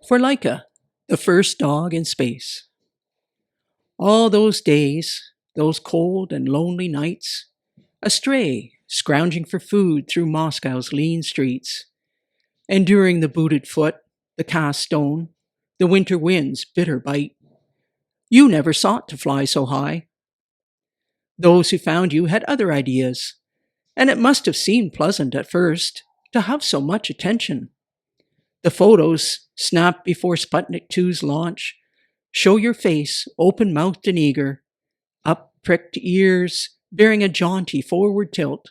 For Laika, the first dog in space. All those days, those cold and lonely nights, astray, scrounging for food through Moscow's lean streets, enduring the booted foot, the cast stone, the winter wind's bitter bite. You never sought to fly so high. Those who found you had other ideas, and it must have seemed pleasant at first to have so much attention. The photos, snapped before Sputnik 2's launch, show your face open-mouthed and eager, up-pricked ears bearing a jaunty forward tilt,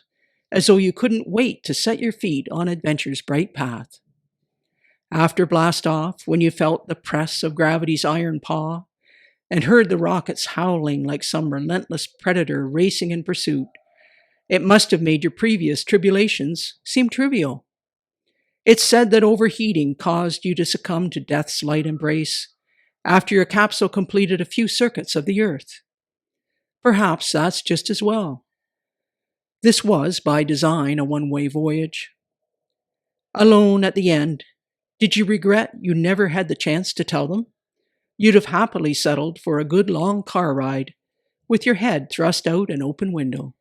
as though you couldn't wait to set your feet on adventure's bright path. After blast-off, when you felt the press of gravity's iron paw and heard the rockets howling like some relentless predator racing in pursuit, it must have made your previous tribulations seem trivial. It's said that overheating caused you to succumb to death's light embrace after your capsule completed a few circuits of the Earth. Perhaps that's just as well. This was, by design, a one-way voyage. Alone at the end, did you regret you never had the chance to tell them? You'd have happily settled for a good long car ride with your head thrust out an open window.